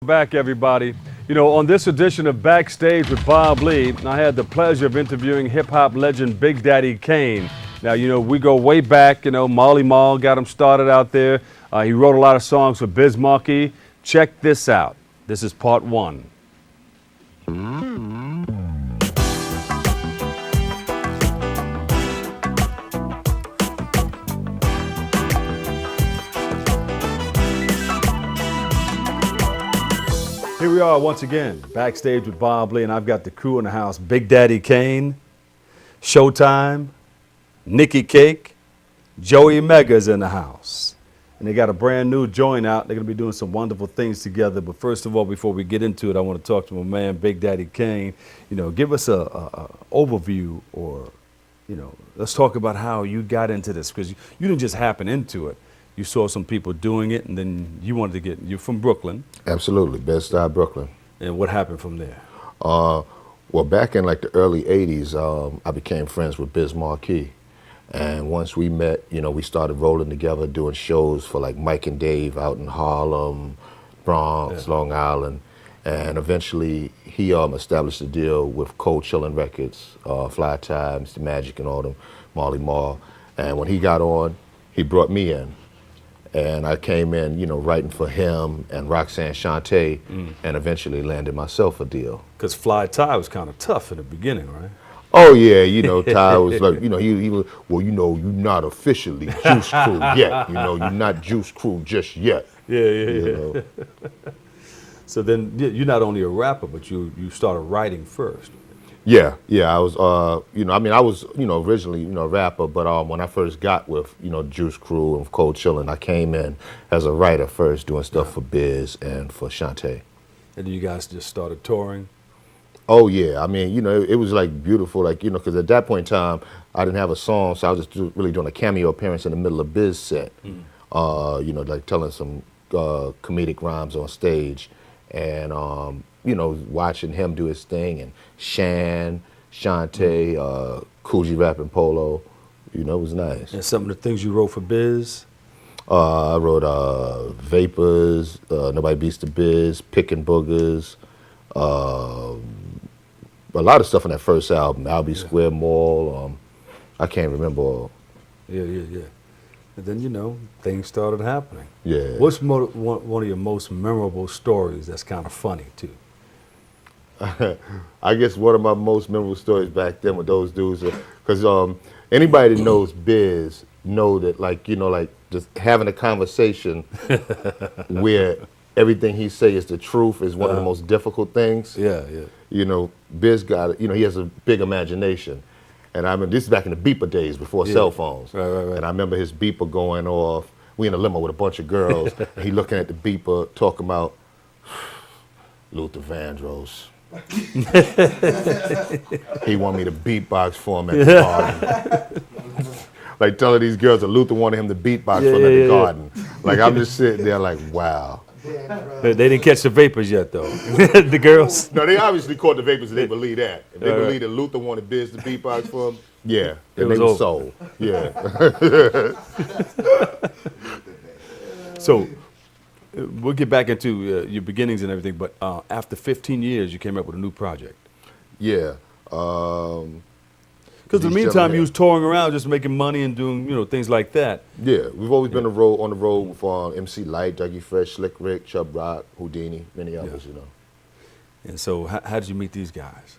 Back, everybody. You know, on this edition of Backstage with Bob Lee, I had the pleasure of interviewing hip-hop legend Big Daddy Kane. Now, you know, we go way back. You know, Marley Marl got him started out there. He wrote a lot of songs for Biz Markie. Check this out. This is part one. Here we are once again, Backstage with Bob Lee, and I've got the crew in the house. Big Daddy Kane, Showtime, Nikki Cake, Joey Mega's in the house. And they got a brand new joint out. They're going to be doing some wonderful things together. But first of all, before we get into it, I want to talk to my man, Big Daddy Kane. You know, give us a overview, or, you know, let's talk about how you got into this, because you didn't just happen into it. You saw some people doing it, and then you wanted to get, you're from Brooklyn. Absolutely, Bed-Stuy, Brooklyn. And what happened from there? Well, back in like the early 80s, I became friends with Biz Markie. And once we met, you know, we started rolling together, doing shows for like Mike and Dave out in Harlem, Bronx, yeah, Long Island. And eventually he established a deal with Cold Chillin' Records, Fly Times, The Magic and all them, Marley Marl. And when he got on, he brought me in. And I came in, you know, writing for him and Roxanne Shante, and eventually landed myself a deal. Because Fly Ty was kind of tough in the beginning, right? Oh yeah, you know, Ty was like, you know, he was, well, you know, you're not officially Juice Crew yet. You know, you're not Juice Crew just yet. Yeah. So then you're not only a rapper, but you started writing first. Yeah, I was, you know, I mean, I was, you know, originally, you know, a rapper, but when I first got with, you know, Juice Crew and Cold Chillin', I came in as a writer first, doing stuff for Biz and for Shante. And then you guys just started touring? Oh yeah, I mean, you know, it was like beautiful, like, you know, because at that point in time, I didn't have a song, so I was just really doing a cameo appearance in the middle of Biz set, you know, like telling some comedic rhymes on stage, and you know, watching him do his thing, and Shan, Shante, Coogee rapping Polo, you know, it was nice. And some of the things you wrote for Biz? I wrote Vapors, Nobody Beats the Biz, Pickin' Boogers, a lot of stuff on that first album, Albee Square Mall, I can't remember all. Yeah. And then, you know, things started happening. Yeah. What's one of your most memorable stories that's kind of funny, too? I guess one of my most memorable stories back then with those dudes, because anybody that knows Biz know that, like, you know, like just having a conversation where everything he say is the truth is one of the most difficult things. Yeah. You know, Biz got it. You know, he has a big imagination. And I remember, this is back in the beeper days before cell phones. Right. And I remember his beeper going off. We in a limo with a bunch of girls. And he looking at the beeper, talking about Luther Vandross. He want me to beatbox for him at the garden. Like telling these girls that Luther wanted him to beatbox for him at the garden. Like, I'm just sitting there like, wow. They didn't catch the vapors yet, though. The girls? No, they obviously caught the vapors and they believe that. If they believe that Luther wanted Biz to beatbox for him, yeah. It was over. Sold. Yeah. So, we'll get back into your beginnings and everything, but after 15 years, you came up with a new project. Yeah. Because in the meantime, you was touring around just making money and doing, you know, things like that. Yeah, we've always been on the road with MC Light, Dougie Fresh, Slick Rick, Chubb Rock, Houdini, many others, you know. And so how did you meet these guys?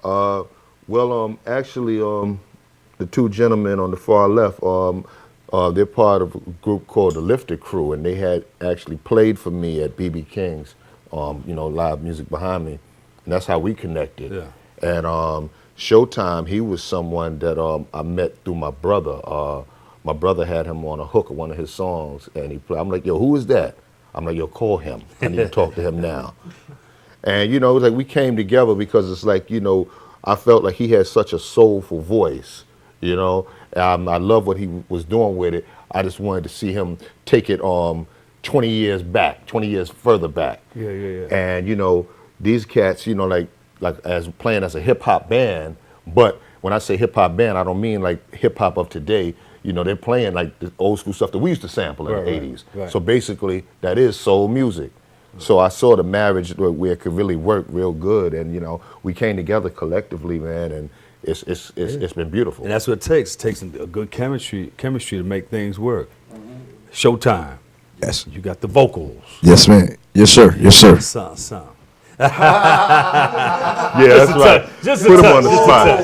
Well, actually, the two gentlemen on the far left, they're part of a group called the Lifter Crew, and they had actually played for me at BB King's, you know, live music behind me, and that's how we connected. Yeah. And Showtime, he was someone that I met through my brother. My brother had him on a hook of one of his songs, and he played. I'm like, yo, who is that? I'm like, yo, call him. I need to talk to him now. And, you know, it was like we came together because it's like, you know, I felt like he had such a soulful voice, you know. I love what he was doing with it. I just wanted to see him take it 20 years back, 20 years further back. Yeah. And, you know, these cats, you know, like as playing as a hip hop band, but when I say hip hop band, I don't mean like hip hop of today. You know, they're playing like the old school stuff that we used to sample in the 80s. Right. So basically, that is soul music. So I saw the marriage where it could really work real good, and we came together collectively, man, and it's been beautiful. And that's what it takes. It takes a good chemistry to make things work. Showtime. Yes. You got the vocals. Yes, man. Yes, sir. Yes, sir. Some. Yeah, that's right. Just Put a him touch. on the spot.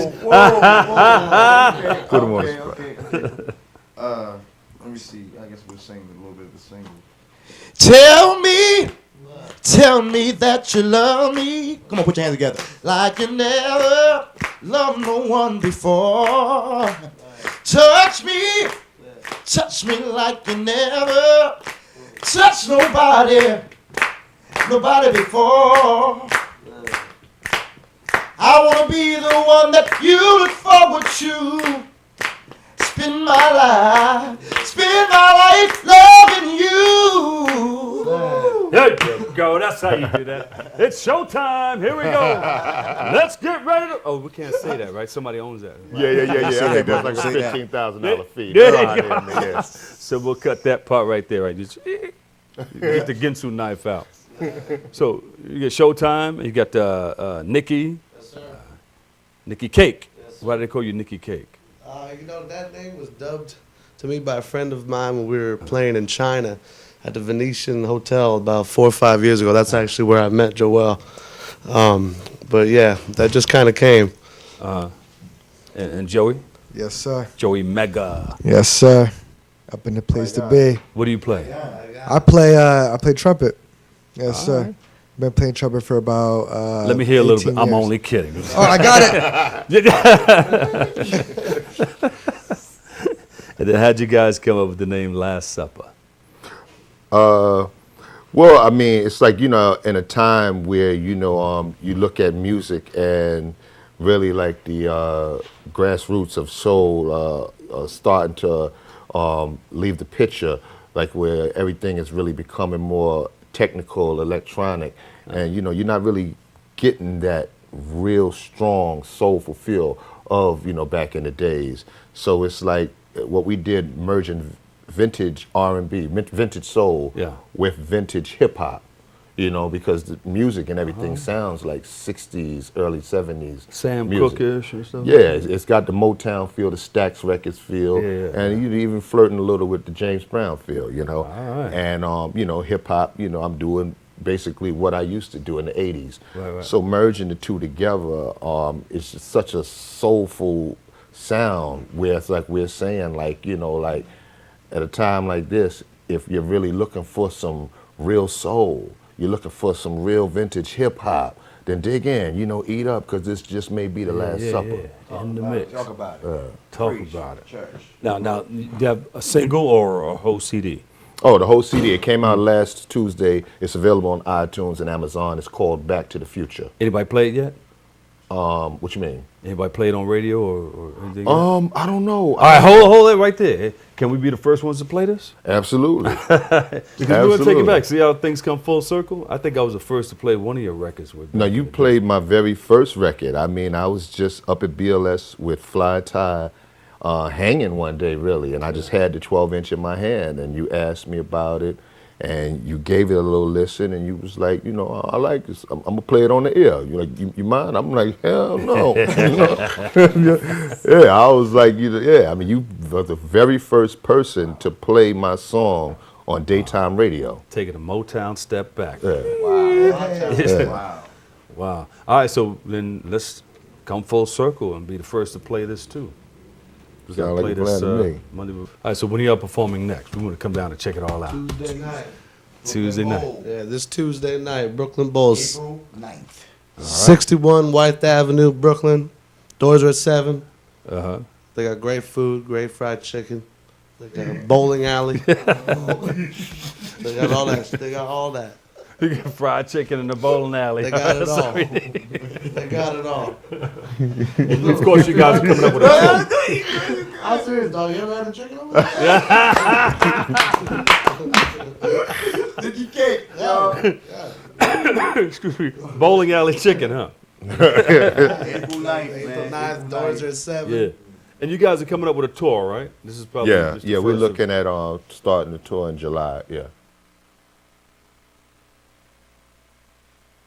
Okay. Put him on the Okay, spot. okay. Let me see. I guess we'll sing a little bit of the single. Tell me that you love me. Come on, put your hands together. Like you never loved no one before. Touch me like you never touched nobody before. I wanna be the one that you look forward to. Spend my life loving you. There you go. That's how you do that. It's showtime. Here we go. Let's get ready to. Oh, we can't say that, right? Somebody owns that. Yeah. I think that's like a Say that. $15,000 fee. There Go you ahead, go. man, yeah. So we'll cut that part right there. Right, just get the Ginsu knife out. So you get Showtime. You got Nikki. Yes, sir. Nikki Cake. Yes, sir. Why do they call you Nikki Cake? That name was dubbed to me by a friend of mine when we were playing in China at the Venetian Hotel about 4 or 5 years ago. That's actually where I met Joel. But yeah, that just kind of came. And Joey? Yes, sir. Joey Mega. Yes, sir. Up in the place to be. What do you play? I play trumpet. Yes, sir. Been playing trumpet for about. Let me hear a little 18 bit. I'm years. only kidding. Oh, I got it. And then how'd you guys come up with the name Last Supper? Well, I mean, it's like, in a time where, you look at music and really like the grassroots of soul starting to leave the picture, like where everything is really becoming more technical, electronic, and, you're not really getting that real strong, soulful feel of, back in the days. So it's like what we did, merging vintage R&B, vintage soul with vintage hip hop, because the music and everything sounds like 60s, early 70s. Sam music. Cookish or something? Yeah, it's got the Motown feel, the Stax Records feel, and you even flirting a little with the James Brown feel, All right. And, hip hop, I'm doing basically what I used to do in the 80s. Right. So merging the two together is just such a soulful sound where it's like we're saying, like, like at a time like this, if you're really looking for some real soul, you're looking for some real vintage hip hop, then dig in, eat up, because this just may be the last supper. In the mix. Talk about it. Talk Preach. about it. Church. Now, do you have a single or a whole CD? Oh, the whole CD, it came out last Tuesday. It's available on iTunes and Amazon. It's called Back to the Future. Anybody play it yet? What you mean? Anybody play it on radio or anything? All I don't know. right, hold it right there. Can we be the first ones to play this? Absolutely. Because we want to take it back. See how things come full circle? I think I was the first to play one of your records with. No, you played my very first record. I mean, I was just up at BLS with Fly Tie, hanging one day, really, and I just had the 12-inch in my hand, and you asked me about it, and you gave it a little listen, and you was like, I like this. I'm gonna play it on the air. You're like, you mind? I'm like, hell no. Yeah, I was like, I mean, you were the very first person to play my song on daytime radio. Taking a Motown step back. Yeah. Wow. Wow. All right, so then let's come full circle and be the first to play this too. We're Sound gonna like play a plan to me. Monday. All right, so when are y'all performing next? We want to come down and check it all out. Tuesday night. Tuesday night. Yeah, this Tuesday night, Brooklyn Bulls. April 9th. 61 White Avenue, Brooklyn. Doors are at 7. Uh-huh. They got great food, great fried chicken. They got a bowling alley. They got all that. They got all that. You get fried chicken in the bowling alley. They got it all. Sorry. They got it all. Of course, you guys are coming up with a I'm serious, dog. You ever had a chicken over there? Nikki Cake, yo. excuse me, bowling alley chicken, huh? April 9th, April man. 9th, doors are at 7. Yeah. And you guys are coming up with a tour, right? This is probably Yeah, just the we're first of- looking at starting the tour in July. Yeah.